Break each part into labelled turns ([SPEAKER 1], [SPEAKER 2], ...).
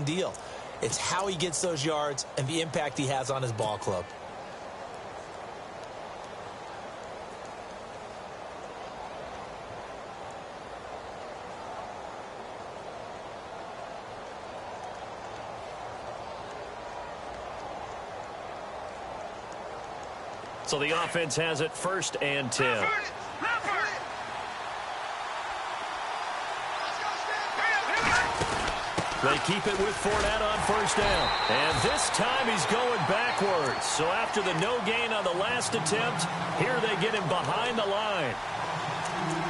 [SPEAKER 1] deal. It's how he gets those yards and the impact he has on his ball club.
[SPEAKER 2] So the offense has it 1st and 10. They keep it with Fournette on 1st down. And this time he's going backwards. So after the no gain on the last attempt, here they get him behind the line.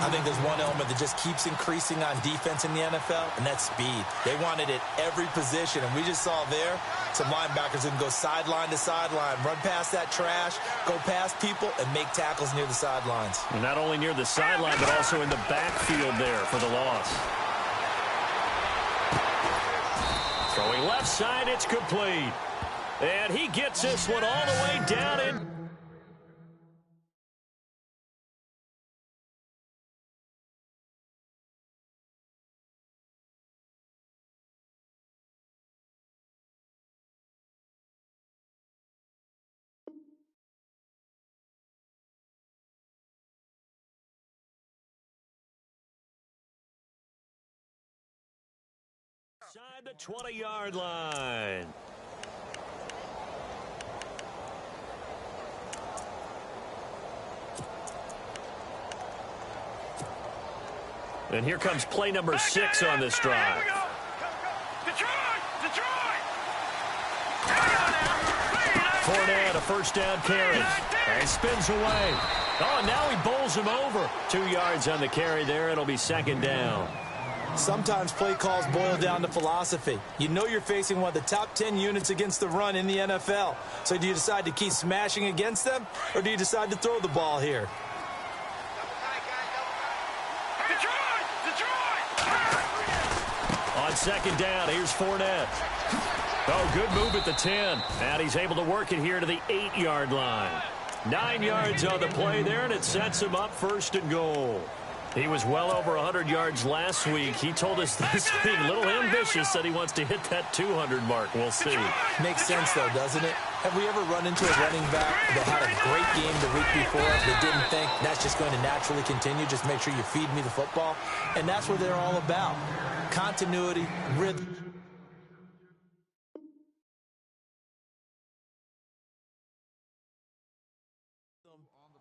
[SPEAKER 1] I think there's one element that just keeps increasing on defense in the NFL, and that's speed. They want it at every position, and we just saw there some linebackers who can go sideline to sideline, run past that trash, go past people, and make tackles near the sidelines.
[SPEAKER 2] And not only near the sideline, but also in the backfield there for the loss. Throwing left side, it's complete. And he gets this one all the way down in. Inside the 20-yard line. And here comes play number 6 on this drive. Fournette, a 1st down carry. And spins away. Oh, and now he bowls him over. 2 yards on the carry there. It'll be 2nd down.
[SPEAKER 1] Sometimes play calls boil down to philosophy. You know you're facing one of the top 10 units against the run in the NFL. So do you decide to keep smashing against them, or do you decide to throw the ball here?
[SPEAKER 2] On 2nd down, here's Fournette. Oh, good move at the 10. And he's able to work it here to the 8-yard line. 9 yards on the play there, and it sets him up 1st and goal. He was well over 100 yards last week. He told us this week, a little ambitious, said he wants to hit that 200 mark. We'll see.
[SPEAKER 1] Makes sense, though, doesn't it? Have we ever run into a running back that had a great game the week before that didn't think that's just going to naturally continue? Just make sure you feed me the football. And that's what they're all about. Continuity, rhythm.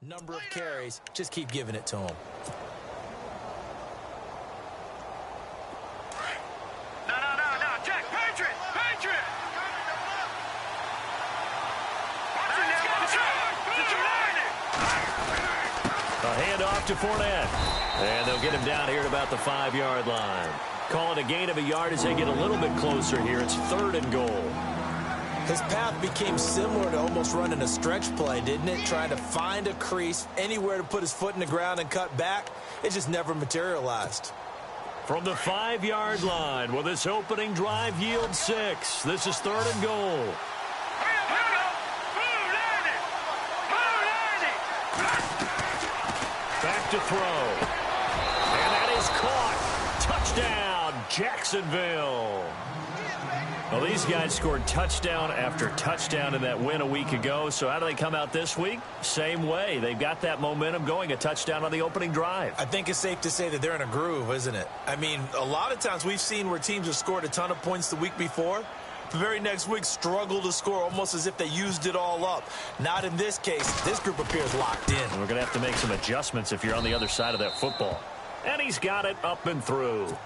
[SPEAKER 1] Number of carries, just keep giving it to him.
[SPEAKER 2] A handoff to Fournette. And they'll get him down here at about the 5-yard line. Call it a gain of a yard as they get a little bit closer here. It's 3rd and goal.
[SPEAKER 1] His path became similar to almost running a stretch play, didn't it? Trying to find a crease, anywhere to put his foot in the ground and cut back. It just never materialized.
[SPEAKER 2] From the 5-yard line, will this opening drive yield 6? This is 3rd and goal. Back to throw. And that is caught. Touchdown, Jacksonville. Well, these guys scored touchdown after touchdown in that win a week ago. So how do they come out this week? Same way. They've got that momentum going, a touchdown on the opening drive.
[SPEAKER 1] I think it's safe to say that they're in a groove, isn't it? I mean, a lot of times we've seen where teams have scored a ton of points the week before. The very next week struggle to score almost as if they used it all up. Not in this case. This group appears locked in.
[SPEAKER 2] We're going to have to make some adjustments if you're on the other side of that football. And he's got it up and through.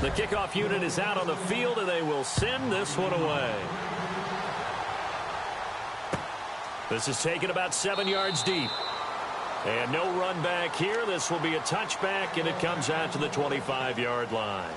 [SPEAKER 2] The kickoff unit is out on the field, and they will send this one away. This is taken about 7 yards deep. And no run back here. This will be a touchback, and it comes out to the 25-yard line.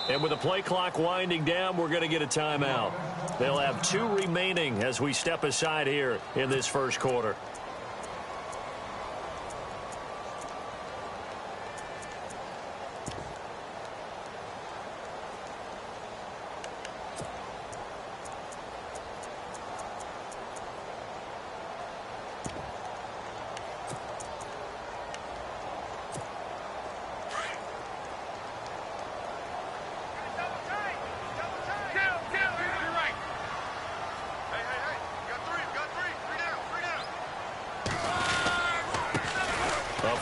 [SPEAKER 2] And with the play clock winding down, we're going to get a timeout. They'll have 2 remaining as we step aside here in this first quarter.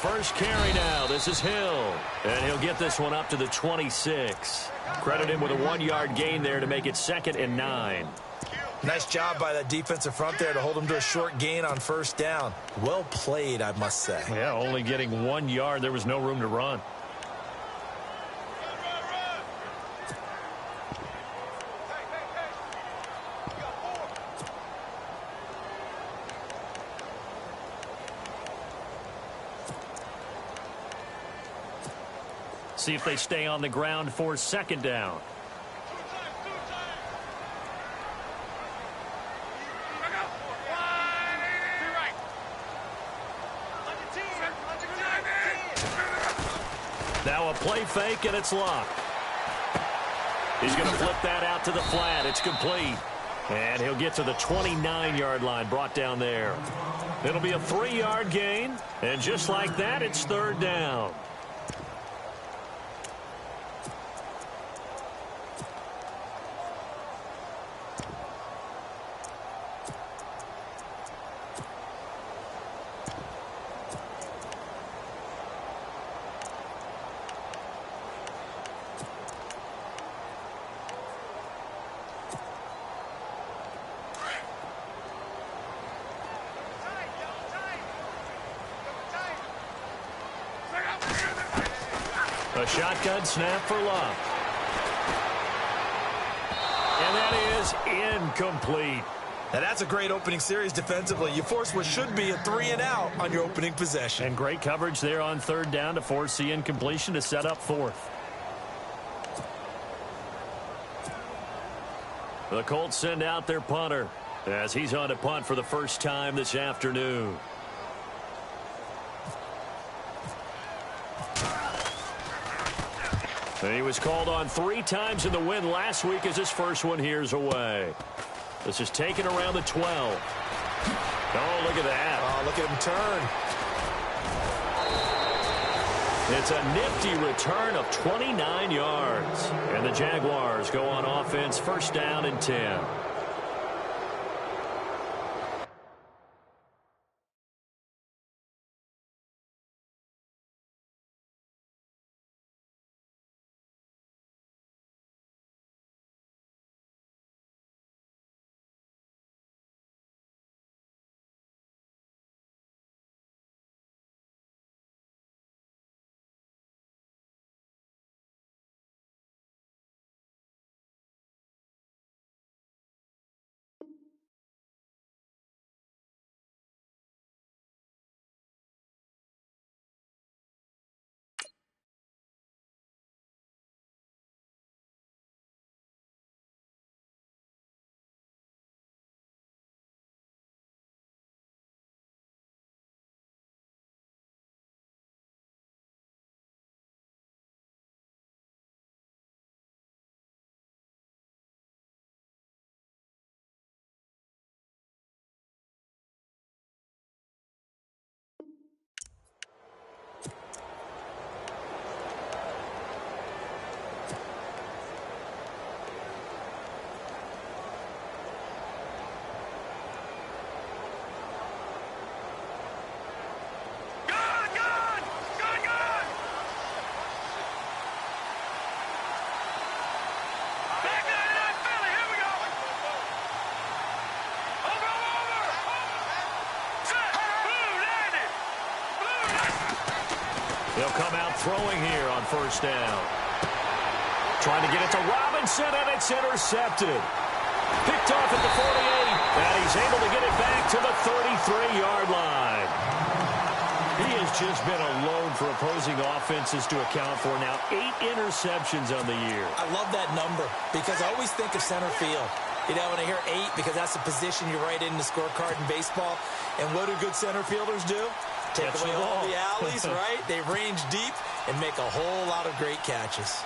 [SPEAKER 2] First carry now. This is Hill. And he'll get this one up to the 26. Credit him with a 1-yard gain there to make it 2nd and 9.
[SPEAKER 1] Nice job by that defensive front there to hold him to a short gain on first down. Well played, I must say.
[SPEAKER 2] Yeah, only getting 1 yard. There was no room to run. See if they stay on the ground for 2nd down. Now a play fake, and it's locked. He's going to flip that out to the flat. It's complete. And he'll get to the 29-yard line, brought down there. It'll be a 3-yard gain. And just like that, it's 3rd down. A shotgun snap for Love. And that is incomplete.
[SPEAKER 1] Now that's a great opening series defensively. You force what should be a 3-and-out on your opening possession.
[SPEAKER 2] And great coverage there on 3rd down to force the incompletion to set up 4th. The Colts send out their punter as he's on to punt for the first time this afternoon. And he was called on 3 times in the win last week as his first one here's away. This is taken around the 12. Oh, look at that.
[SPEAKER 1] Oh, look at him turn.
[SPEAKER 2] It's a nifty return of 29 yards. And the Jaguars go on offense, 1st down and 10. They'll come out throwing here on 1st down. Trying to get it to Robinson, and it's intercepted. Picked off at the 48, and he's able to get it back to the 33-yard line. He has just been a load for opposing offenses to account for now. 8 interceptions on the year.
[SPEAKER 1] I love that number because I always think of center field. You know, when I hear 8, because that's the position you write in the scorecard in baseball. And what do good center fielders do? Take away all the alleys, right? They range deep and make a whole lot of great catches.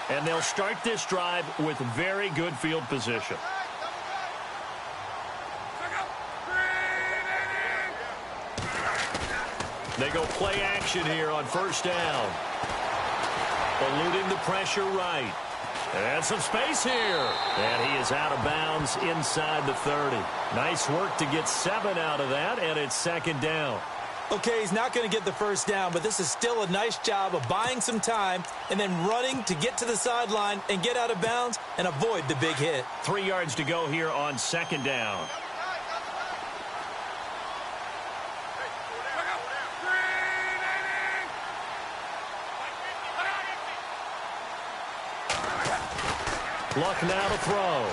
[SPEAKER 2] And they'll start this drive with very good field position. They go play action here on first down. Eluding the pressure right. And some space here. And he is out of bounds inside the 30. Nice work to get 7 out of that, and it's second down.
[SPEAKER 1] Okay, he's not going to get the first down, but this is still a nice job of buying some time and then running to get to the sideline and get out of bounds and avoid the big hit.
[SPEAKER 2] 3 yards to go here on second down. Luck now to throw.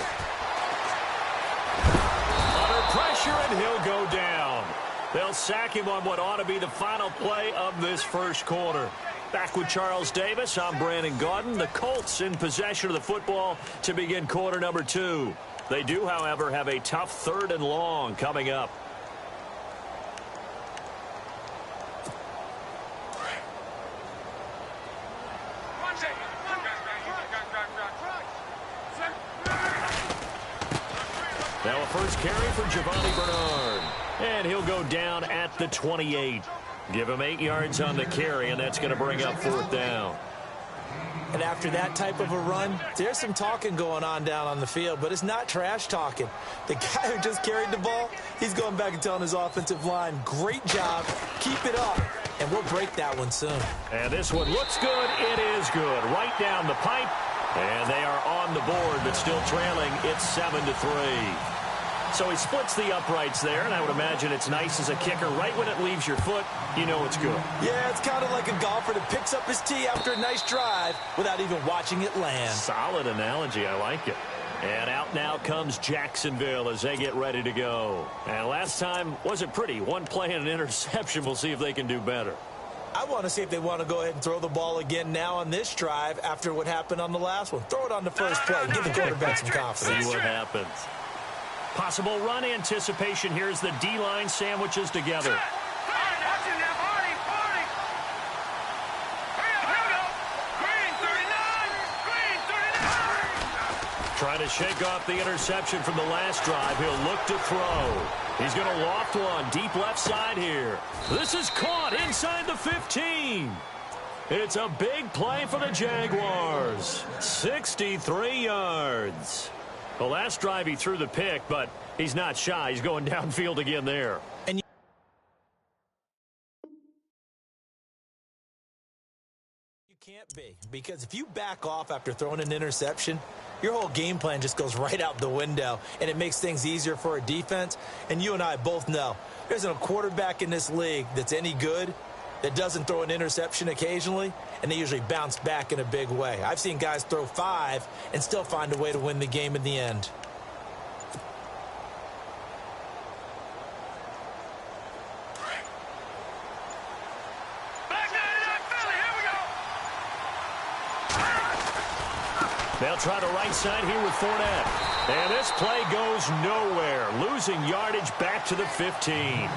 [SPEAKER 2] Under pressure, and he'll go down. They'll sack him on what ought to be the final play of this first quarter. Back with Charles Davis, I'm Brandon Gaudin. The Colts in possession of the football to begin quarter number 2. They do, however, have a tough 3rd and long coming up. Now a first carry for Giovanni Bernard. And he'll go down at the 28. Give him 8 yards on the carry, and that's going to bring up 4th down.
[SPEAKER 1] And after that type of a run, there's some talking going on down on the field, but it's not trash talking. The guy who just carried the ball, he's going back and telling his offensive line, great job, keep it up, and we'll break that one soon.
[SPEAKER 2] And this one looks good. It is good. Right down the pipe. And they are on the board, but still trailing. It's 7-3. So he splits the uprights there, and I would imagine it's nice as a kicker. Right when it leaves your foot, you know it's good.
[SPEAKER 1] Yeah, it's kind of like a golfer that picks up his tee after a nice drive without even watching it land.
[SPEAKER 2] Solid analogy. I like it. And out now comes Jacksonville as they get ready to go. And last time wasn't pretty. 1 play and an interception. We'll see if they can do better.
[SPEAKER 1] I want to see if they want to go ahead and throw the ball again now on this drive after what happened on the last one. Throw it on the first play. Give the quarterback some confidence.
[SPEAKER 2] See what happens. Possible run anticipation. Here's the D-line sandwiches together. Trying to shake off the interception from the last drive. He'll look to throw. He's going to loft one deep left side here. This is caught inside the 15. It's a big play for the Jaguars. 63 yards. The last drive he threw the pick, but he's not shy. He's going downfield again there.
[SPEAKER 1] And you can't be, because if you back off after throwing an interception, your whole game plan just goes right out the window, and it makes things easier for a defense. And you and I both know there isn't a quarterback in this league that's any good that doesn't throw an interception occasionally, and they usually bounce back in a big way. I've seen guys throw 5 and still find a way to win the game in the end.
[SPEAKER 2] They'll try the right side here with Fournette. And this play goes nowhere. Losing yardage back to the 15.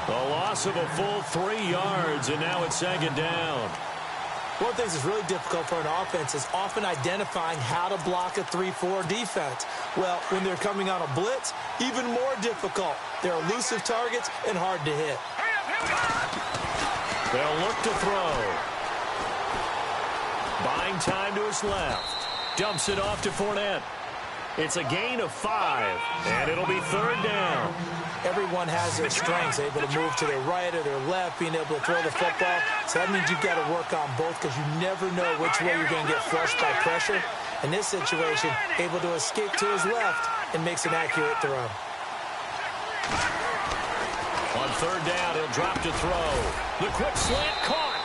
[SPEAKER 2] A loss of a full 3 yards, and now it's second down.
[SPEAKER 1] One of the things that's really difficult for an offense is often identifying how to block a 3-4 defense. Well, when they're coming on a blitz, even more difficult. They're elusive targets and hard to hit.
[SPEAKER 2] They'll look to throw. Buying time to his left. Dumps it off to Fournette. It's a gain of 5, and it'll be third down.
[SPEAKER 1] Everyone has their strengths, able to move to their right or their left, being able to throw the football. So that means you've got to work on both, because you never know which way you're going to get flushed by pressure. In this situation, able to escape to his left and makes an accurate throw.
[SPEAKER 2] On third down, he'll drop to throw. The quick slant caught.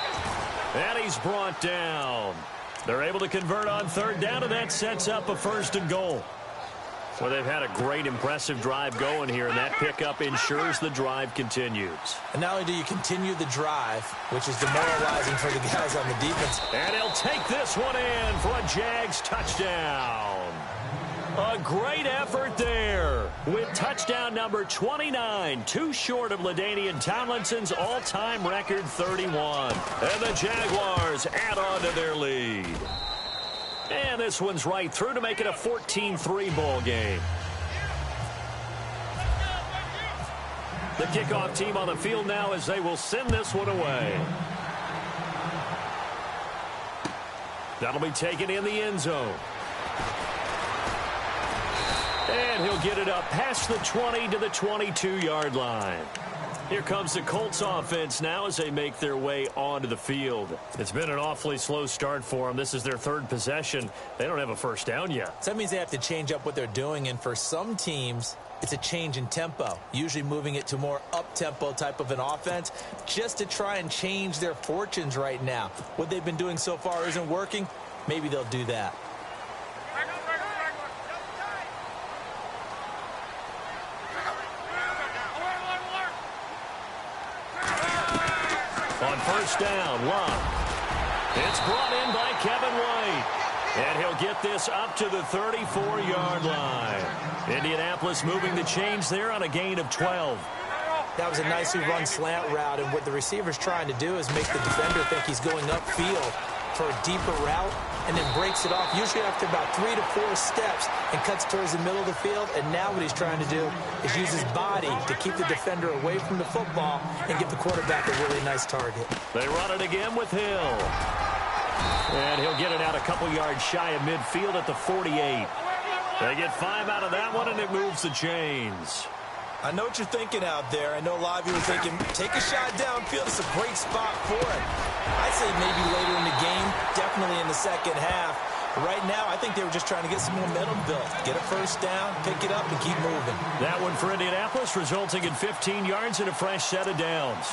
[SPEAKER 2] And he's brought down. They're able to convert on third down, and that sets up a 1st and goal. Well, they've had a great, impressive drive going here, and that pickup ensures the drive continues.
[SPEAKER 1] And not only do you continue the drive, which is demoralizing for the guys on the defense.
[SPEAKER 2] And he'll take this one in for a Jags touchdown. A great effort there with touchdown number 29, too short of LaDainian Tomlinson's all-time record 31. And the Jaguars add on to their lead. And this one's right through to make it a 14-3 ball game. The kickoff team on the field now as they will send this one away. That'll be taken in the end zone. And he'll get it up past the 20 to the 22-yard line. Here comes the Colts offense now as they make their way onto the field. It's been an awfully slow start for them. This is their third possession. They don't have a first down yet.
[SPEAKER 1] So that means they have to change up what they're doing, and for some teams, it's a change in tempo, usually moving it to more up-tempo type of an offense just to try and change their fortunes right now. What they've been doing so far isn't working. Maybe they'll do that.
[SPEAKER 2] On first down, Love. It's brought in by Kevin White. And he'll get this up to the 34-yard line. Indianapolis moving the chains there on a gain of 12.
[SPEAKER 1] That was a nicely run slant route, and what the receiver's trying to do is make the defender think he's going upfield for a deeper route, and then breaks it off, usually after about 3 to 4 steps, and cuts towards the middle of the field. And now what he's trying to do is use his body to keep the defender away from the football and give the quarterback a really nice target.
[SPEAKER 2] They run it again with Hill. And he'll get it out a couple yards shy of midfield at the 48. They get 5 out of that one, and it moves the chains.
[SPEAKER 1] I know what you're thinking out there. I know a lot of you are thinking, take a shot downfield. It's a great spot for it. I'd say maybe later in the game, definitely in the second half. But right now, I think they were just trying to get some momentum built. Get a first down, pick it up, and keep moving.
[SPEAKER 2] That one for Indianapolis, resulting in 15 yards and a fresh set of downs.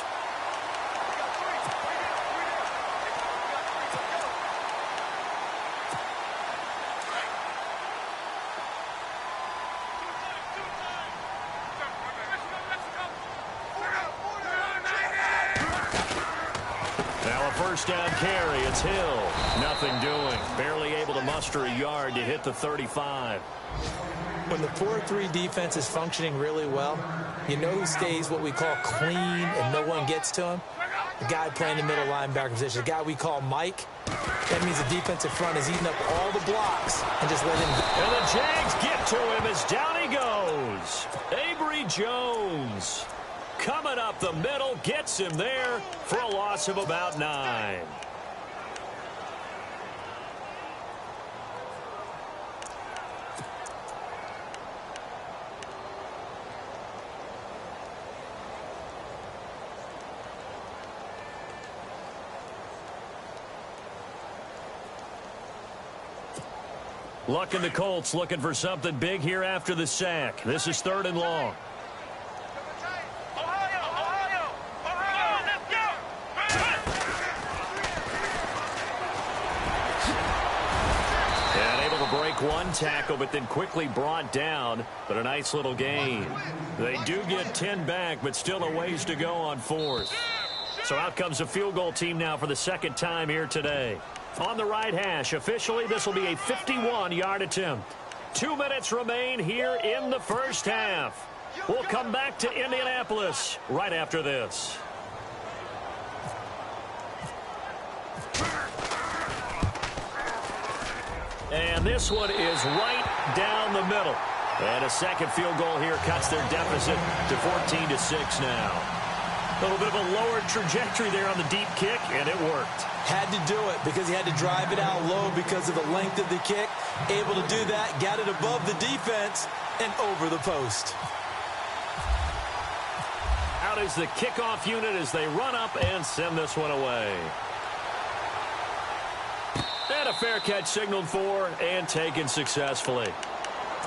[SPEAKER 2] First down carry, it's Hill. Nothing doing. Barely able to muster a yard to hit the 35.
[SPEAKER 1] When the 4-3 defense is functioning really well, you know who stays what we call clean and no one gets to him? The guy playing the middle linebacker position, the guy we call Mike. That means the defensive front is eating up all the blocks and just let him go.
[SPEAKER 2] And the Jags get to him as down he goes. Avery Jones coming up the middle, gets him there for a loss of about 9. Luck in the Colts looking for something big here after the sack. This is 3rd and long. Break one tackle, but then quickly brought down. But a nice little gain. They do get 10 back, but still a ways to go on 4th. So out comes the field goal team now for the second time here today. On the right hash, officially this will be a 51-yard attempt. 2 minutes remain here in the first half. We'll come back to Indianapolis right after this. And this one is right down the middle. And a second field goal here cuts their deficit to 14-6 now. A little bit of a lower trajectory there on the deep kick, and it worked.
[SPEAKER 1] Had to do it because he had to drive it out low because of the length of the kick. Able to do that, got it above the defense and over the post.
[SPEAKER 2] Out is the kickoff unit as they run up and send this one away. And a fair catch signaled for and taken successfully.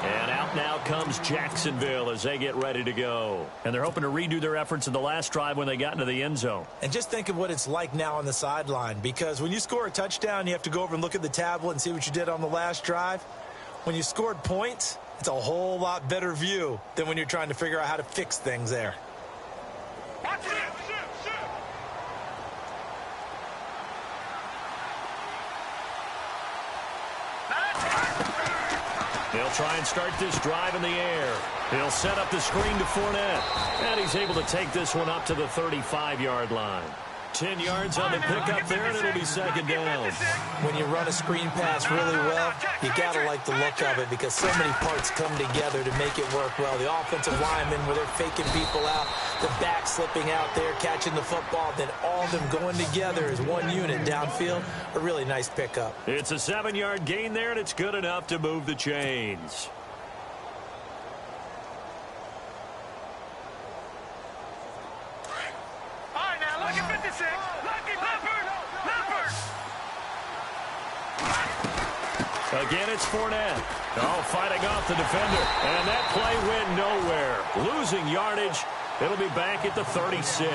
[SPEAKER 2] And out now comes Jacksonville as they get ready to go. And they're hoping to redo their efforts in the last drive when they got into the end zone.
[SPEAKER 1] And just think of what it's like now on the sideline, because when you score a touchdown, you have to go over and look at the tablet and see what you did on the last drive. When you scored points, It's a whole lot better view than when you're trying to figure out how to fix things there.
[SPEAKER 2] They'll try and start this drive in the air. He'll set up the screen to Fournette. And he's able to take this one up to the 35-yard line. 10 yards on the pickup there, and it'll be second down.
[SPEAKER 1] When you run a screen pass really well, you got to like the look of it because so many parts come together to make it work well. The offensive linemen, where they're faking people out, the back slipping out there, catching the football, then all of them going together as one unit downfield. A really nice pickup.
[SPEAKER 2] It's a 7-yard gain there, and it's good enough to move the chains. Again, it's Fournette. Oh, fighting off the defender. And that play went nowhere. Losing yardage. It'll be back at the 36.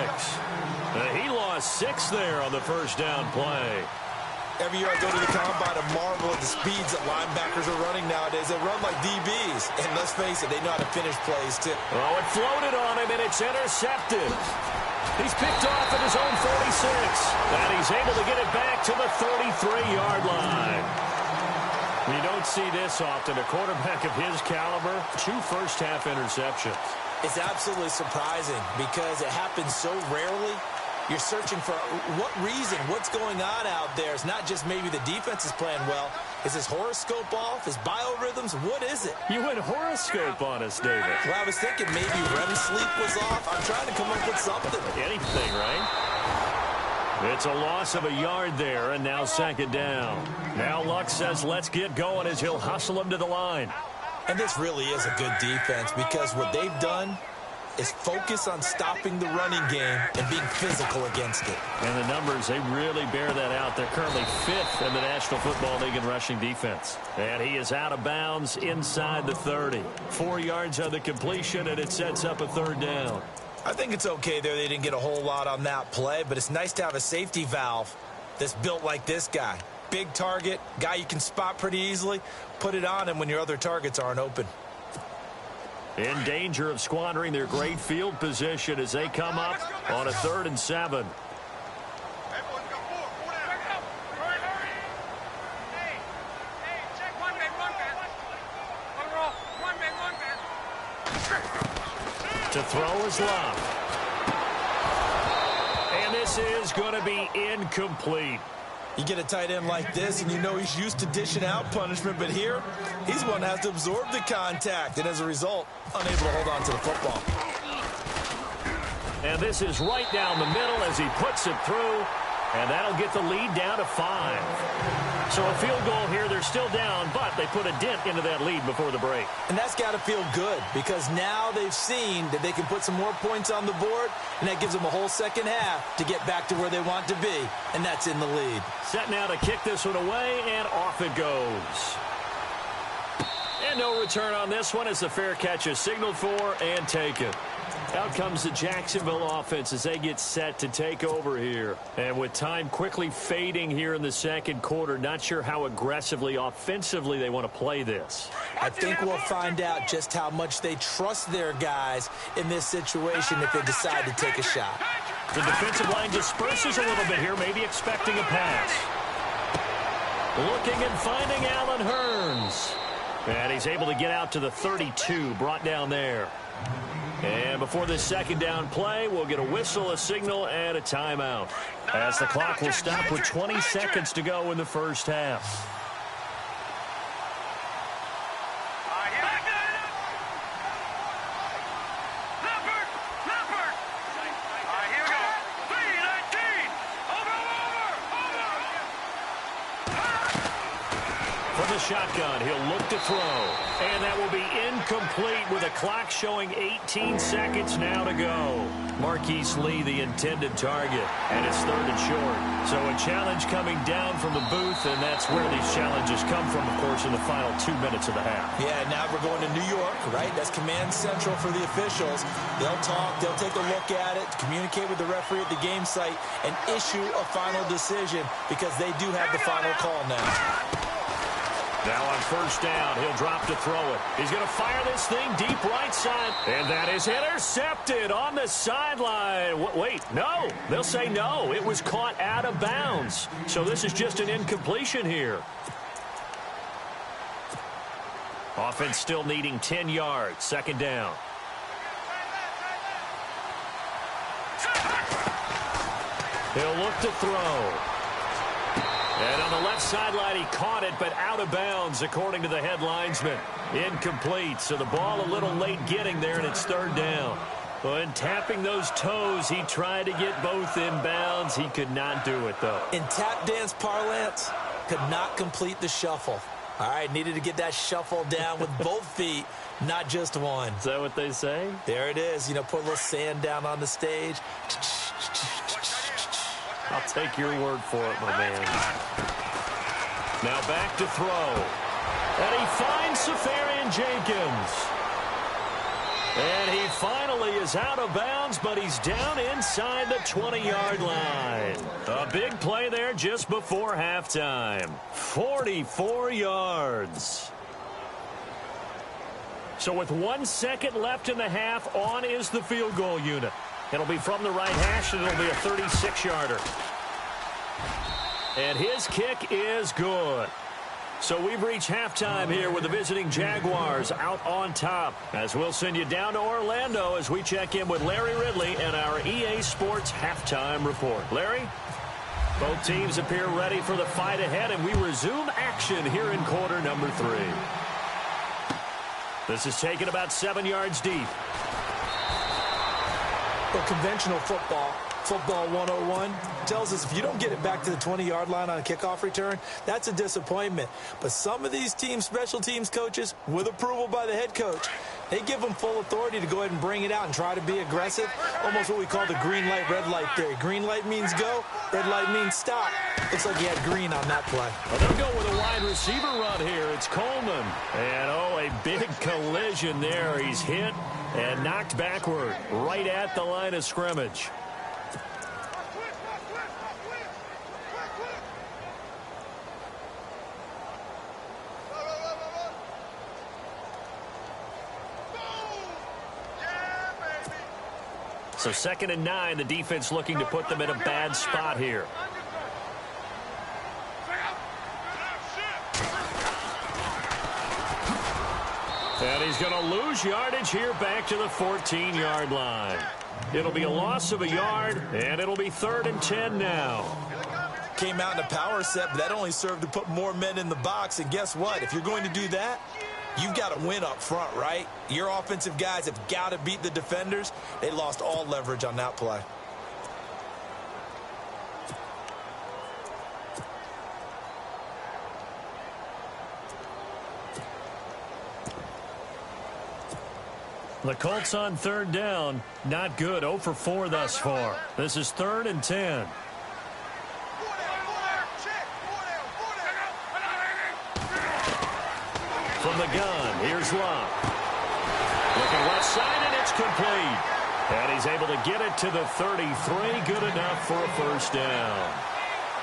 [SPEAKER 2] He lost 6 there on the first down play.
[SPEAKER 1] Every year I go to the combine and marvel at the speeds that linebackers are running nowadays. They run like DBs. And let's face it, they know how to finish plays, too.
[SPEAKER 2] Oh, it floated on him, and it's intercepted. He's picked off at his own 46. And he's able to get it back to the 33-yard line. You don't see this often. A quarterback of his caliber, 2 first-half interceptions.
[SPEAKER 1] It's absolutely surprising because it happens so rarely. You're searching for what reason, what's going on out there. It's not just maybe the defense is playing well. Is his horoscope off? His biorhythms? What is it?
[SPEAKER 2] You went horoscope on us, David.
[SPEAKER 1] Well, I was thinking maybe REM sleep was off. I'm trying to come up with something.
[SPEAKER 2] Anything, right? It's a loss of a yard there, and now second down. Now Luck says let's get going as he'll hustle him to the line.
[SPEAKER 1] And this really is a good defense because what they've done is focus on stopping the running game and being physical against it.
[SPEAKER 2] And the numbers, they really bear that out. They're currently 5th in the National Football League in rushing defense. And he is out of bounds inside the 30. 4 yards on the completion, and it sets up a third down.
[SPEAKER 1] I think it's okay there. They didn't get a whole lot on that play, but it's nice to have a safety valve that's built like this guy. Big target, guy you can spot pretty easily. Put it on him when your other targets aren't open.
[SPEAKER 2] In danger of squandering their great field position as they come up on a 3rd and 7. To throw is Love. And this is going to be incomplete.
[SPEAKER 1] You get a tight end like this, and you know he's used to dishing out punishment, but here, he's one that has to absorb the contact, and as a result, unable to hold on to the football.
[SPEAKER 2] And this is right down the middle as he puts it through, and that'll get the lead down to 5. So a field goal here, they're still down, but they put a dent into that lead before the break.
[SPEAKER 1] And that's got to feel good because now they've seen that they can put some more points on the board, and that gives them a whole second half to get back to where they want to be, and that's in the lead.
[SPEAKER 2] Set now to kick this one away, and off it goes. And no return on this one as the fair catch is signaled for and taken. Out comes the Jacksonville offense as they get set to take over here. And with time quickly fading here in the second quarter, not sure how aggressively, offensively they want to play this.
[SPEAKER 1] I think we'll find out just how much they trust their guys in this situation if they decide to take a shot.
[SPEAKER 2] The defensive line disperses a little bit here, maybe expecting a pass. Looking and finding Allen Hurns. And he's able to get out to the 32, brought down there. And before this second down play, we'll get a whistle, a signal, and a timeout. As the clock will stop with 20 seconds to go in the first half. From the shotgun, he'll look to throw. And that will be incomplete with a clock showing 18 seconds now to go. Marquise Lee, the intended target, and it's 3rd and short. So a challenge coming down from the booth, and that's where these challenges come from, of course, in the final 2 minutes of the half.
[SPEAKER 1] Yeah, now we're going to New York, right? That's command central for the officials. They'll talk, they'll take a look at it, communicate with the referee at the game site, and issue a final decision because they do have the final call now.
[SPEAKER 2] Now on first down, he'll drop to throw it. He's going to fire this thing deep right side. And that is intercepted on the sideline. Wait, no. They'll say no. It was caught out of bounds. So this is just an incompletion here. Offense still needing 10 yards. Second down. He'll look to throw. And on the left sideline, he caught it, but out of bounds, according to the head linesman. Incomplete, so the ball a little late getting there, and it's third down. When tapping those toes, he tried to get both in bounds. He could not do it, though.
[SPEAKER 1] In tap dance parlance, could not complete the shuffle. All right, needed to get that shuffle down with both feet, not just one.
[SPEAKER 2] Is that what they say?
[SPEAKER 1] There it is. You know, put a little sand down on the stage.
[SPEAKER 2] I'll take your word for it, my man. Now back to throw. And he finds Safarian Jenkins. And he finally is out of bounds, but he's down inside the 20-yard line. A big play there just before halftime. 44 yards. So with 1 second left in the half, on is the field goal unit. It'll be from the right hash, and it'll be a 36-yarder. And his kick is good. So we've reached halftime here with the visiting Jaguars out on top. As we'll send you down to Orlando as we check in with Larry Ridley and our EA Sports halftime report. Larry? Both teams appear ready for the fight ahead, and we resume action here in quarter number 3. This is taken about 7 yards deep.
[SPEAKER 1] Well, conventional football 101, tells us if you don't get it back to the 20-yard line on a kickoff return, that's a disappointment. But some of these teams, special teams coaches, with approval by the head coach, they give them full authority to go ahead and bring it out and try to be aggressive, almost what we call the green light, red light theory. Green light means go, red light means stop. Looks like he had green on that play.
[SPEAKER 2] Well, they'll go with a wide receiver run here. It's Coleman. And, a big collision there. He's hit and knocked backward right at the line of scrimmage. So 2nd and 9, the defense looking to put them in a bad spot here. And he's going to lose yardage here back to the 14-yard line. It'll be a loss of a yard, and it'll be 3rd and 10 now.
[SPEAKER 1] Came out in a power set, but that only served to put more men in the box. And guess what? If you're going to do that, you've got to win up front, right? Your offensive guys have got to beat the defenders. They lost all leverage on that play.
[SPEAKER 2] The Colts on 3rd down. Not good. 0 for 4 thus far. This is 3rd and 10. From the gun, here's Locke. Looking left side, and it's complete. And he's able to get it to the 33. Good enough for a first down.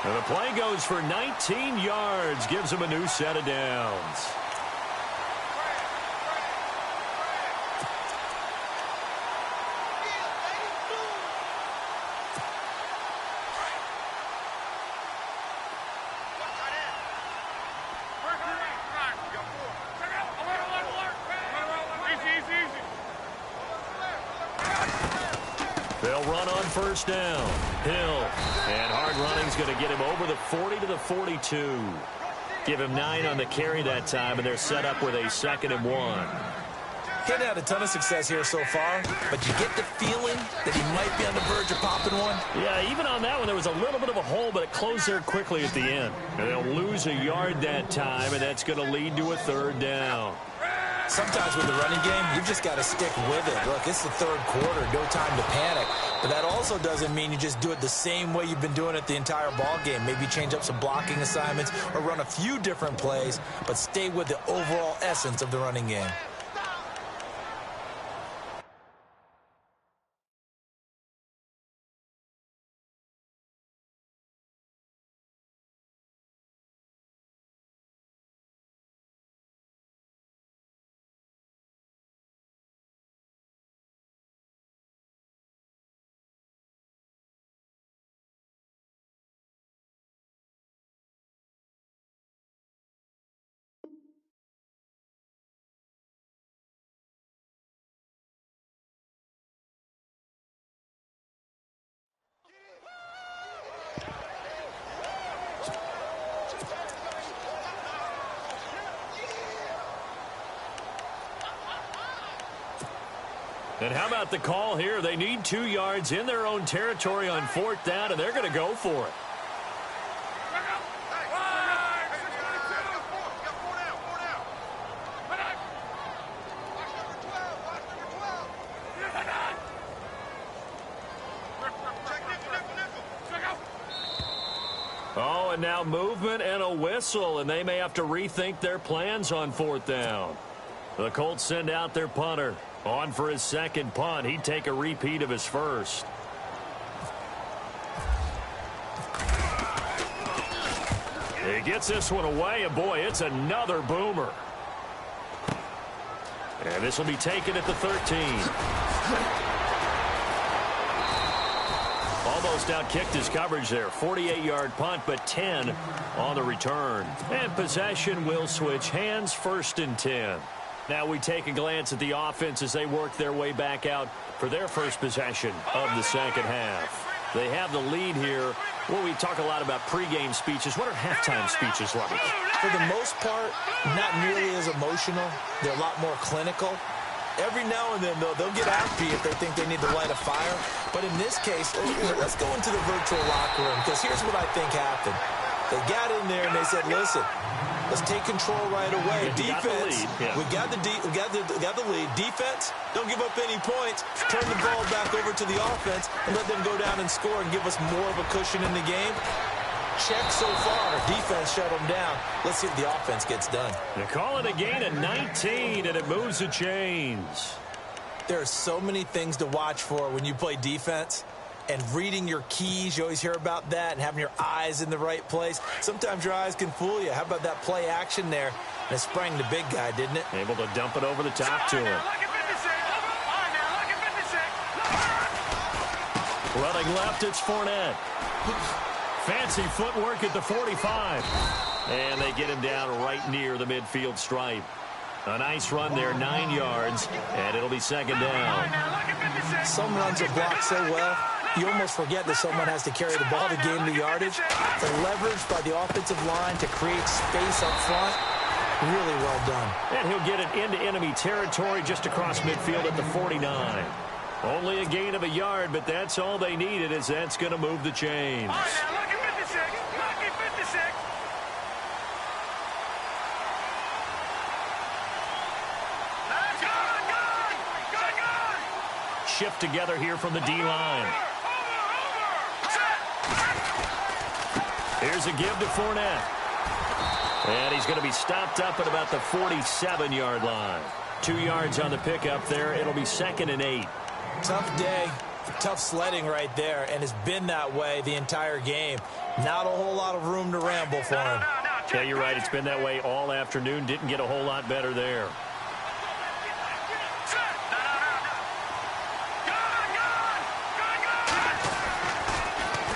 [SPEAKER 2] And the play goes for 19 yards. Gives him a new set of downs. They'll run on first down. Hill. And hard running's going to get him over the 40 to the 42. Give him 9 on the carry that time, and they're set up with a 2nd and 1.
[SPEAKER 1] He hadn't had a ton of success here so far, but you get the feeling that he might be on the verge of popping one.
[SPEAKER 2] Yeah, even on that one, there was a little bit of a hole, but it closed there quickly at the end. And they'll lose a yard that time, and that's going to lead to a 3rd down.
[SPEAKER 1] Sometimes with the running game, you've just got to stick with it. Look, it's the 3rd quarter, no time to panic. But that also doesn't mean you just do it the same way you've been doing it the entire ball game. Maybe change up some blocking assignments or run a few different plays, but stay with the overall essence of the running game.
[SPEAKER 2] And how about the call here? They need 2 yards in their own territory on 4th down, and they're going to go for it. Oh, and now movement and a whistle, and they may have to rethink their plans on 4th down. The Colts send out their punter. On for his second punt. He'd take a repeat of his first. He gets this one away, and boy, it's another boomer. And this will be taken at the 13. Almost outkicked his coverage there. 48-yard punt, but 10 on the return. And possession will switch hands, 1st and 10. Now we take a glance at the offense as they work their way back out for their first possession of the second half. They have the lead here. Well, we talk a lot about pregame speeches. What are halftime speeches like?
[SPEAKER 1] For the most part, not nearly as emotional. They're a lot more clinical. Every now and then, though, they'll get happy if they think they need to light a fire. But in this case, let's go into the virtual locker room, because here's what I think happened. They got in there and they said, listen, let's take control right away. Defense, we got the lead. Defense, don't give up any points. Turn the ball back over to the offense and let them go down and score and give us more of a cushion in the game. Check so far. Defense shut them down. Let's see if the offense gets done.
[SPEAKER 2] They call it a gain of 19, and it moves the chains.
[SPEAKER 1] There are so many things to watch for when you play defense. And reading your keys, you always hear about that, and having your eyes in the right place. Sometimes your eyes can fool you. How about that play action there? And it sprang the big guy, didn't it?
[SPEAKER 2] Able to dump it over the top to him. Running left, it's Fournette. Fancy footwork at the 45. And they get him down right near the midfield stripe. A nice run there, 9 yards, and it'll be 2nd down.
[SPEAKER 1] Some runs are blocked so well, you almost forget that someone has to carry the ball to gain the yardage. The leverage by the offensive line to create space up front, really well done.
[SPEAKER 2] And he'll get it into enemy territory just across midfield at the 49. Only a gain of a yard, but that's all they needed, as that's going to move the chains. Shift together here from the D-line. Here's a give to Fournette. And he's going to be stopped up at about the 47-yard line. 2 yards on the pickup there. It'll be 2nd and 8.
[SPEAKER 1] Tough day, tough sledding right there, and it's been that way the entire game. Not a whole lot of room to ramble for him.
[SPEAKER 2] Yeah, you're right. It's been that way all afternoon. Didn't get a whole lot better there.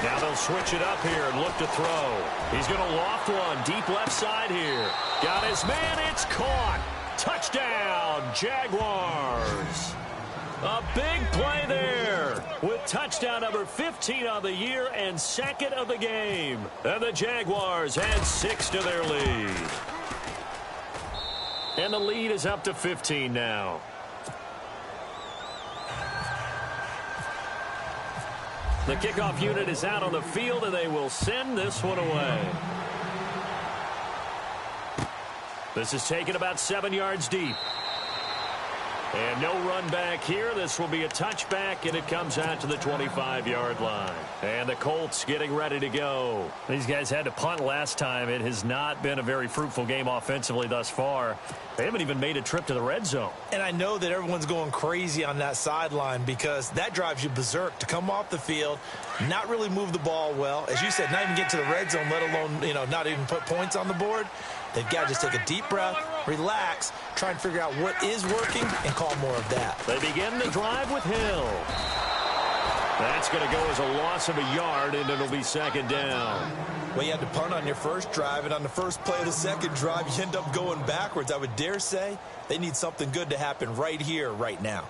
[SPEAKER 2] Now they'll switch it up here and look to throw. He's going to loft one deep left side here. Got his man. It's caught. Touchdown, Jaguars. A big play there with touchdown number 15 of the year and 2nd of the game. And the Jaguars add 6 to their lead. And the lead is up to 15 now. The kickoff unit is out on the field, and they will send this one away. This is taken about 7 yards deep. And no run back here. This will be a touchback, and it comes out to the 25-yard line. And the Colts getting ready to go. These guys had to punt last time. It has not been a very fruitful game offensively thus far. They haven't even made a trip to the red zone. And I know that everyone's going crazy on that sideline because that drives you berserk to come off the field, not really move the ball well. As you said, not even get to the red zone, let alone, not even put points on the board. They've got to just take a deep breath, relax, try and figure out what is working, and call more of that. They begin the drive with Hill. That's going to go as a loss of a yard, and it'll be 2nd down.
[SPEAKER 1] Well, you had to punt on your first drive, and on the first play of the second drive, you end up going backwards. I would dare say they need something good to happen right here, right now.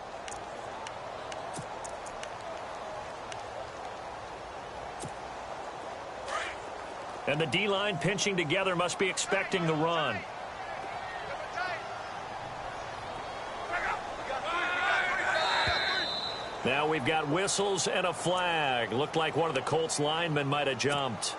[SPEAKER 2] And the D-line pinching together must be expecting the run. Now we've got whistles and a flag. Looked like one of the Colts linemen might have jumped.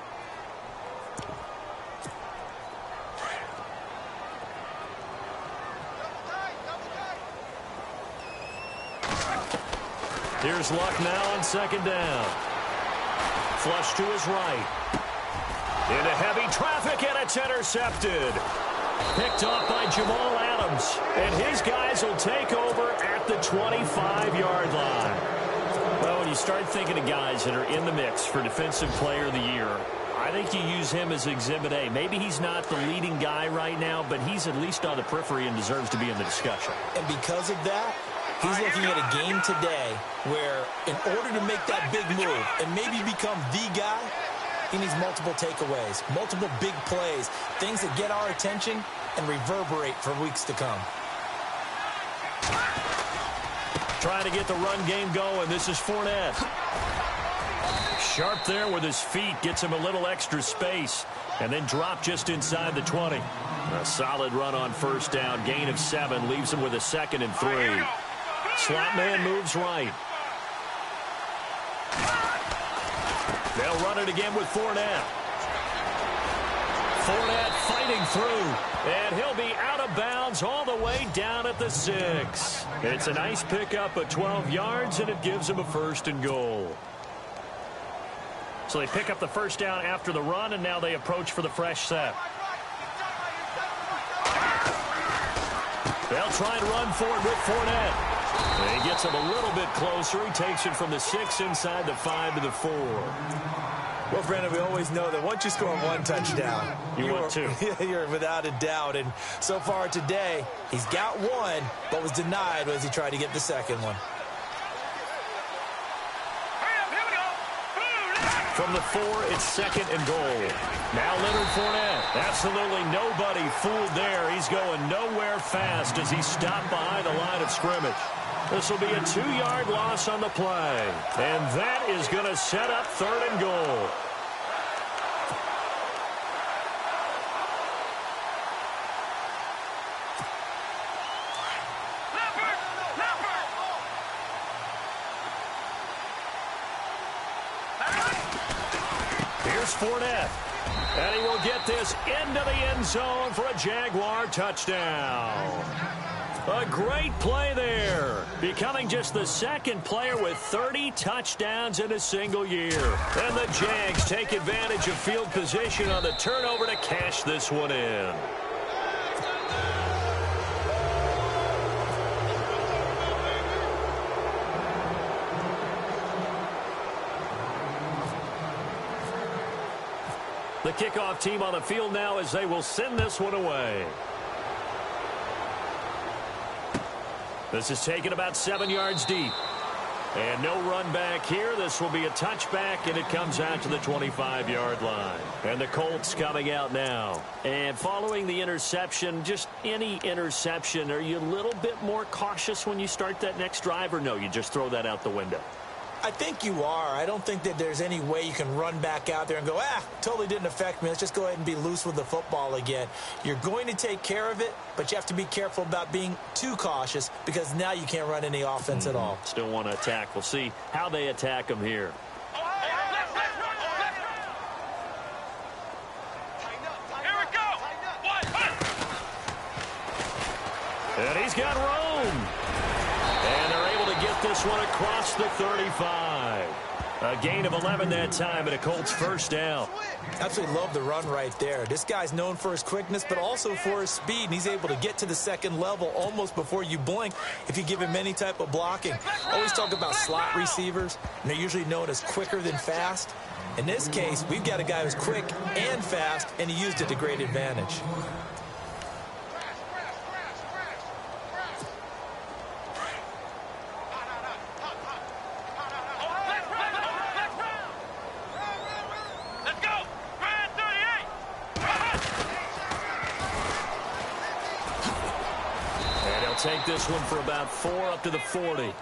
[SPEAKER 2] Here's Luck now on second down. Flush to his right. Into heavy traffic, and it's intercepted. Picked off by Jamal Adams. And his guys will take over at the 25-yard line. Well, when you start thinking of guys that are in the mix for Defensive Player of the Year, I think you use him as Exhibit A. Maybe he's not the leading guy right now, but he's at least on the periphery and deserves to be in the discussion.
[SPEAKER 1] And because of that, he's looking at a game today where in order to make that big move and maybe become the guy, he needs multiple takeaways, multiple big plays, things that get our attention and reverberate for weeks to come.
[SPEAKER 2] Trying to get the run game going. This is Fournette. Sharp there with his feet. Gets him a little extra space. And then drop just inside the 20. A solid run on first down. Gain of 7. Leaves him with a 2nd and 3. Slot man moves right. They'll run it again with Fournette. Fournette fighting through. And he'll be out of bounds all the way down at the 6. It's a nice pickup of 12 yards, and it gives him a 1st and goal. So they pick up the first down after the run, and now they approach for the fresh set. They'll try and run forward with Fournette. And he gets him a little bit closer. He takes it from the 6 inside the 5 to the 4.
[SPEAKER 1] Well, Brandon, we always know that once you score one touchdown,
[SPEAKER 2] want two.
[SPEAKER 1] You're without a doubt. And so far today, he's got one, but was denied as he tried to get the second one.
[SPEAKER 2] From the 4, it's 2nd and goal. Now Leonard Fournette. Absolutely nobody fooled there. He's going nowhere fast as he's stopped behind the line of scrimmage. This will be a 2-yard loss on the play. And that is going to set up 3rd and goal. Here's Fournette. And he will get this into the end zone for a Jaguar touchdown. A great play there. Becoming just the 2nd player with 30 touchdowns in a single year. And the Jags take advantage of field position on the turnover to cash this one in. The kickoff team on the field now as they will send this one away. This is taken about 7 yards deep. And no run back here. This will be a touchback, and it comes out to the 25-yard line. And the Colts coming out now. And following the interception, just any interception, are you a little bit more cautious when you start that next drive, or no, you just throw that out the window?
[SPEAKER 1] I think you are. I don't think that there's any way you can run back out there and go, totally didn't affect me. Let's just go ahead and be loose with the football again. You're going to take care of it, but you have to be careful about being too cautious because now you can't run any offense at all.
[SPEAKER 2] Still want to attack. We'll see how they attack them here. And he's got room. And they're able to get this one across the 35. A gain of 11 that time and a Colts first down.
[SPEAKER 1] Absolutely love the run right there. This guy's known for his quickness, but also for his speed. And he's able to get to the 2nd level almost before you blink if you give him any type of blocking. Always talk about slot receivers, and they're usually known as quicker than fast. In this case, we've got a guy who's quick and fast, and he used it to great advantage.
[SPEAKER 2] Take this one for about 4 up to the 40.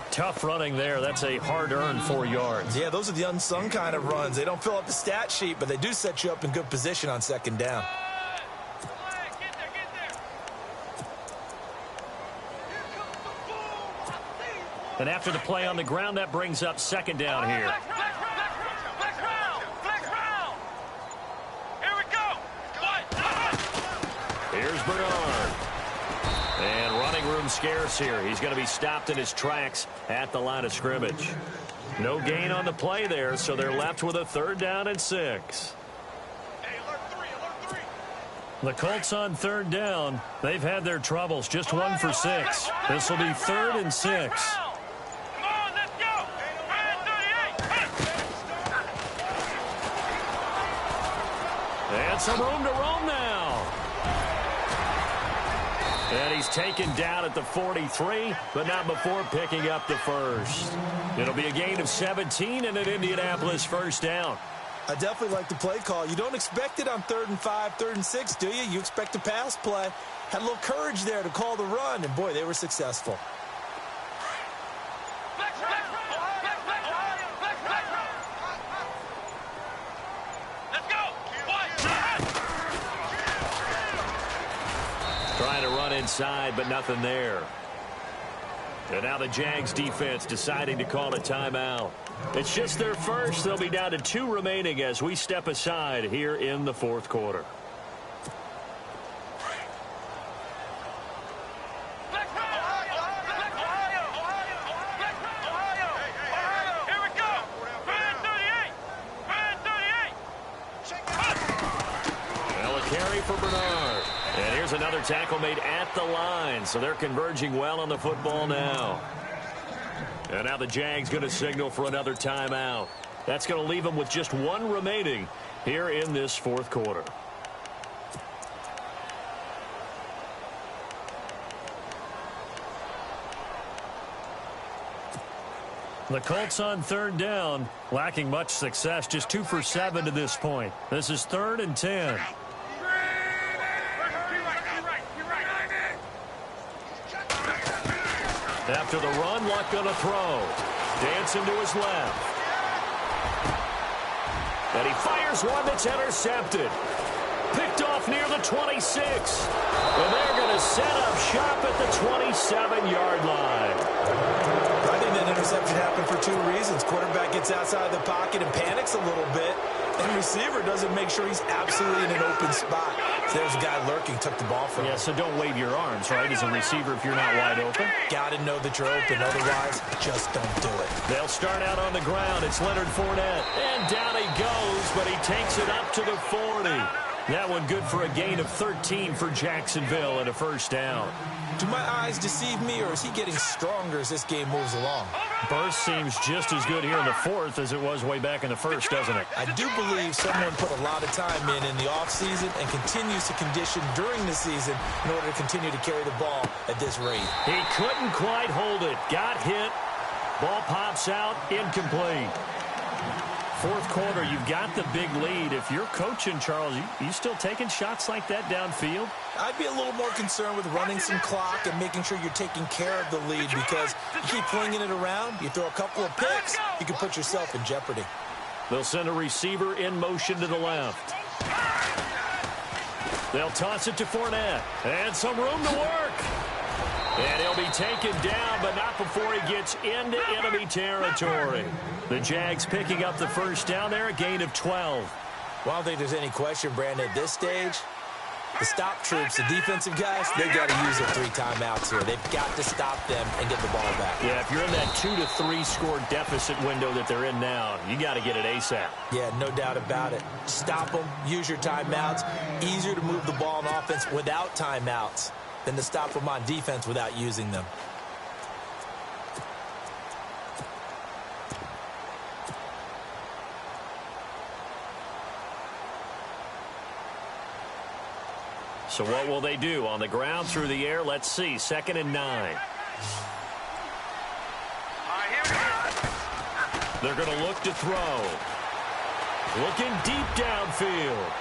[SPEAKER 2] Tough running there. That's a hard-earned 4 yards.
[SPEAKER 1] Yeah, those are the unsung kind of runs. They don't fill up the stat sheet, but they do set you up in good position on 2nd down.
[SPEAKER 2] And after the play on the ground, that brings up second down here. Here's Bernard. And running room scarce here. He's going to be stopped in his tracks at the line of scrimmage. No gain on the play there, so they're left with a 3rd down and 6. The Colts on 3rd down. They've had their troubles. Just 1 for 6. This will be 3rd and 6. And some room to roam now. And he's taken down at the 43, but not before picking up the first. It'll be a gain of 17 and an Indianapolis 1st down.
[SPEAKER 1] I definitely like the play call. You don't expect it on 3rd and 5, 3rd and 6, do you? You expect a pass play. Had a little courage there to call the run, and boy, they were successful.
[SPEAKER 2] Trying to run inside, but nothing there. And now the Jags defense deciding to call a timeout. It's just their first. They'll be down to 2 remaining as we step aside here in the 4th quarter. Well, a carry for Bernard. And here's another tackle made at the line, so they're converging well on the football now. And now the Jags going to signal for another timeout. That's going to leave them with just 1 remaining here in this 4th quarter. The Colts on 3rd down, lacking much success, just 2 for 7 to this point. This is 3rd and 10. After the run, Luck going to throw. Dancing to his left. And he fires one that's intercepted. Picked off near the 26. And they're going to set up shop at the 27-yard line.
[SPEAKER 1] I think that interception happened for 2 reasons. Quarterback gets outside the pocket and panics a little bit. And receiver doesn't make sure he's absolutely in an open spot. So there's a guy lurking, took the ball from him.
[SPEAKER 2] Yeah, so don't wave your arms, right, as a receiver if you're not wide open.
[SPEAKER 1] Got to know that you're open. Otherwise, just don't do it.
[SPEAKER 2] They'll start out on the ground. It's Leonard Fournette. And down he goes, but he takes it up to the 40. That one good for a gain of 13 for Jacksonville and a 1st down.
[SPEAKER 1] Do my eyes deceive me, or is he getting stronger as this game moves along?
[SPEAKER 2] Burst seems just as good here in the 4th as it was way back in the 1st, doesn't it?
[SPEAKER 1] I do believe someone put a lot of time in the offseason and continues to condition during the season in order to continue to carry the ball at this rate.
[SPEAKER 2] He couldn't quite hold it. Got hit. Ball pops out. Incomplete. 4th quarter, you've got the big lead. If you're coaching, Charles, you still taking shots like that downfield?
[SPEAKER 1] I'd be a little more concerned with running some clock and making sure you're taking care of the lead, because you keep flinging it around, you throw a couple of picks, you can put yourself in jeopardy.
[SPEAKER 2] They'll send a receiver in motion to the left. They'll toss it to Fournette. And some room to work. And he'll be taken down, but not before he gets into enemy territory. The Jags picking up the 1st down there, a gain of 12.
[SPEAKER 1] Well, I don't think there's any question, Brandon, at this stage. The stop troops, the defensive guys, they got to use their 3 timeouts here. They've got to stop them and get the ball back.
[SPEAKER 2] Yeah, if you're in that 2 to 3 score deficit window that they're in now, you got to get it ASAP.
[SPEAKER 1] Yeah, no doubt about it. Stop them, use your timeouts. Easier to move the ball on offense without timeouts than to stop them on defense without using them.
[SPEAKER 2] So what will they do? On the ground, through the air? Let's see. 2nd and 9. They're going to look to throw. Looking deep downfield.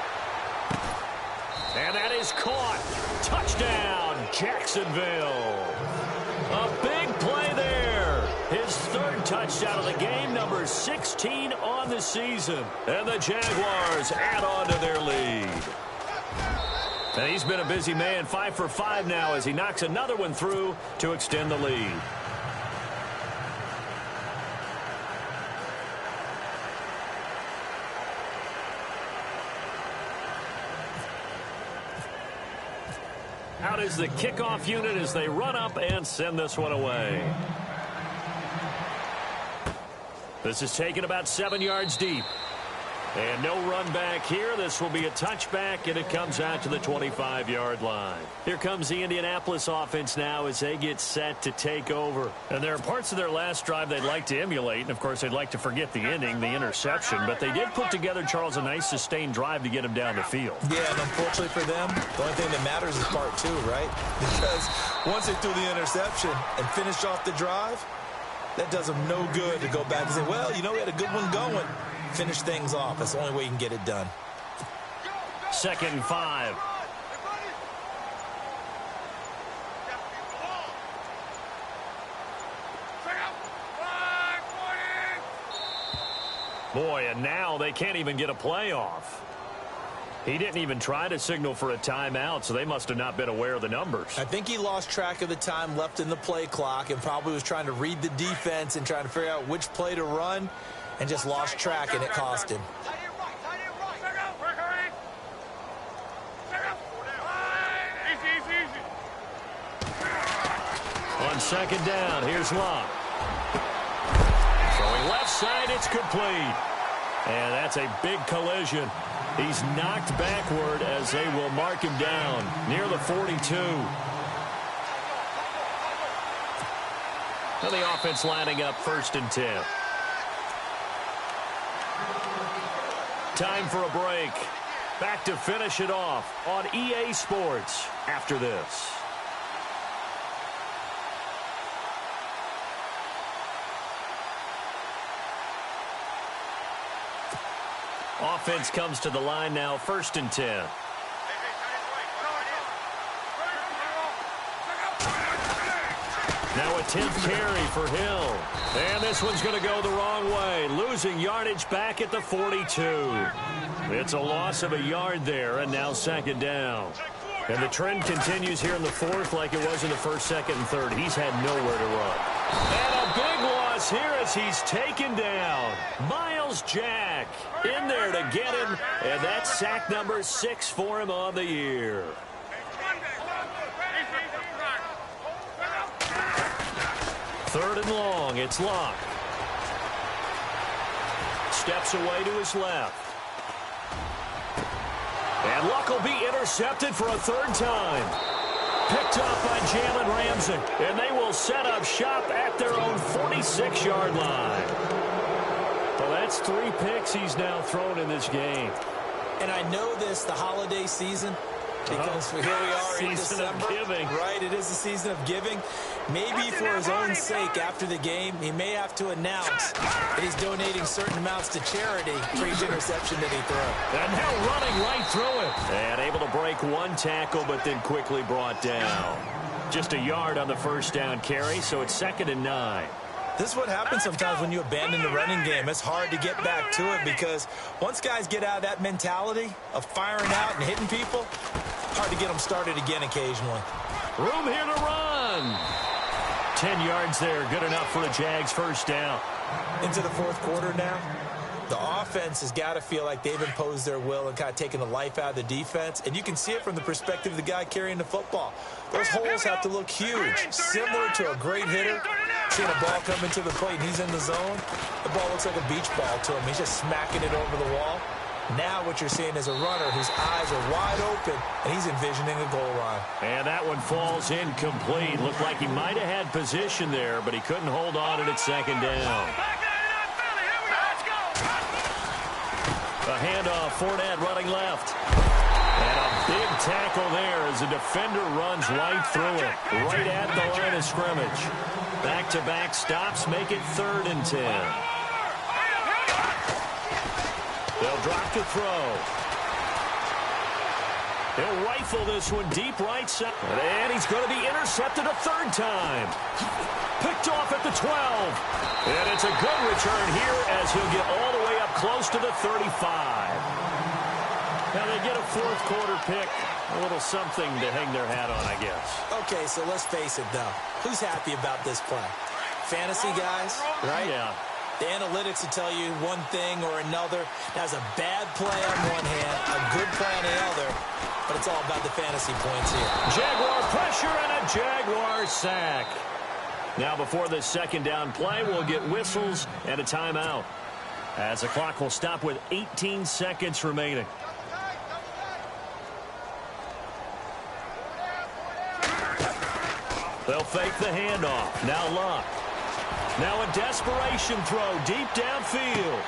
[SPEAKER 2] And that is caught. Touchdown, Jacksonville. A big play there. His 3rd touchdown of the game, number 16 on the season. And the Jaguars add on to their lead. And he's been a busy man, 5 for 5 now as he knocks another one through to extend the lead. Out is the kickoff unit as they run up and send this one away. This is taken about 7 yards deep. And no run back here. This will be a touchback, and it comes out to the 25-yard line. Here comes the Indianapolis offense now as they get set to take over. And there are parts of their last drive they'd like to emulate. And, of course, they'd like to forget the ending, the interception. But they did put together, Charles, a nice sustained drive to get him down the field.
[SPEAKER 1] Yeah, and unfortunately for them, the only thing that matters is part two, right? Because once they threw the interception and finished off the drive, that does them no good to go back and say, well, you know, we had a good one going. Finish things off. That's the only way you can get it done.
[SPEAKER 2] 2nd and 5. Boy, and now they can't even get a play off. He didn't even try to signal for a timeout, so they must have not been aware of the numbers.
[SPEAKER 1] I think he lost track of the time left in the play clock and probably was trying to read the defense and trying to figure out which play to run and just lost track, and it cost him.
[SPEAKER 2] On 2nd down, here's Locke. Throwing left side, it's complete. And that's a big collision. He's knocked backward as they will mark him down near the 42. Now the offense lining up 1st and 10. Time for a break. Back to finish it off on EA Sports after this. Offense comes to the line now, 1st and 10. Now a 10th carry for Hill. And this one's going to go the wrong way, losing yardage back at the 42. It's a loss of a yard there, and now 2nd down. And the trend continues here in the 4th like it was in the 1st, 2nd, and 3rd. He's had nowhere to run. And a big loss here as he's taken down. Miles Jack in there to get him, and that's sack number 6 for him on the year. 3rd and long, it's Locke. Steps away to his left. And Luck will be intercepted for a 3rd time. Picked off by Jalen Ramsey. And they will set up shop at their own 46-yard line. Well, that's 3 picks he's now thrown in this game.
[SPEAKER 1] And I know this, the holiday season, because here we are in December. Giving. Right, it is the season of giving. Maybe for his own sake, after the game, he may have to announce that he's donating certain amounts to charity for each interception that he throws.
[SPEAKER 2] And now running right through it. And able to break 1 tackle, but then quickly brought down. Just a yard on the 1st down carry, so it's 2nd and 9.
[SPEAKER 1] This is what happens sometimes when you abandon the running game. It's hard to get back to it because once guys get out of that mentality of firing out and hitting people, hard to get them started again occasionally.
[SPEAKER 2] Room here to run. 10 yards there, good enough for a Jags 1st down.
[SPEAKER 1] Into the 4th quarter now. The offense has got to feel like they've imposed their will and kind of taken the life out of the defense. And you can see it from the perspective of the guy carrying the football. Those holes have to look huge, similar to a great hitter. Seeing a ball come into the plate and he's in the zone, the ball looks like a beach ball to him. He's just smacking it over the wall. Now what you're seeing is a runner whose eyes are wide open, and he's envisioning a goal line. And that one falls incomplete. Looked like he might have had position there, but he couldn't hold on it at 2nd down. A handoff, Fournette running left. And a big tackle there as the defender runs right through it, right at the line of scrimmage. Back-to-back stops make it 3rd and 10. They'll drop to throw. He'll rifle this one deep right side. And he's going to be intercepted a 3rd time. Picked off at the 12. And it's a good return here as he'll get all the way up close to the 35. Now they get a 4th quarter pick. A little something to hang their hat on, I guess. Okay, so let's face it, though. Who's happy about this play? Fantasy guys, right?
[SPEAKER 2] Yeah.
[SPEAKER 1] The analytics will tell you one thing or another. That's a bad play on one hand, a good play on the other. but it's all about the fantasy points here.
[SPEAKER 2] Jaguar pressure and a Jaguar sack. Now before this second down play, we'll get whistles and a timeout, as the clock will stop with 18 seconds remaining. They'll fake the handoff. Now Luck. Now a desperation throw deep downfield.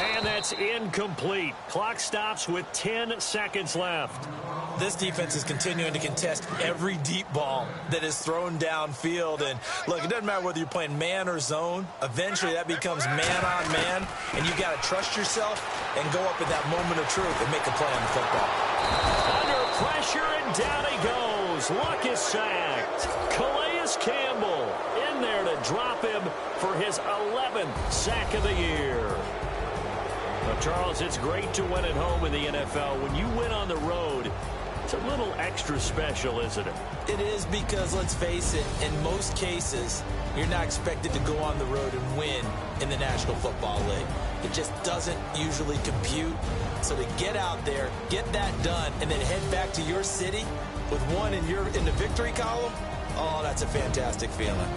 [SPEAKER 2] And that's incomplete. Clock stops with 10 seconds left.
[SPEAKER 1] This defense is continuing to contest every deep ball that is thrown downfield. And look, it doesn't matter whether you're playing man or zone. Eventually that becomes man on man. And you've got to trust yourself and go up at that moment of truth and make a play on the football.
[SPEAKER 2] Under pressure and down he goes. Luck is sacked. Calais Campbell in there to drop him for his 11th sack of the year. Now, Charles, it's great to win at home in the NFL. When you win on the road, it's a little extra special, isn't it?
[SPEAKER 1] It is, because let's face it, in most cases, you're not expected to go on the road and win in the National Football League. It just doesn't usually compute. So to get out there, get that done, and then head back to your city with one in the victory column, oh, that's a fantastic feeling.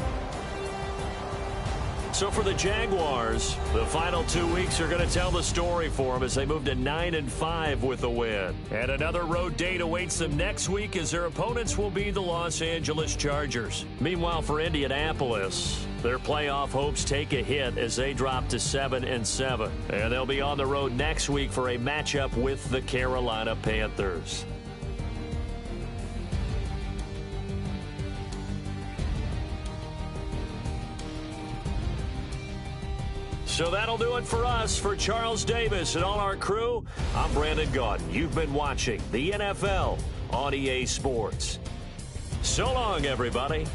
[SPEAKER 2] So for the Jaguars, the final 2 weeks are going to tell the story for them as they move to 9-5 with a win. And another road date awaits them next week as their opponents will be the Los Angeles Chargers. Meanwhile, for Indianapolis, their playoff hopes take a hit as they drop to 7-7. And they'll be on the road next week for a matchup with the Carolina Panthers. So that'll do it for us. For Charles Davis and all our crew, I'm Brandon Gaudin. You've been watching the NFL on EA Sports. So long, everybody.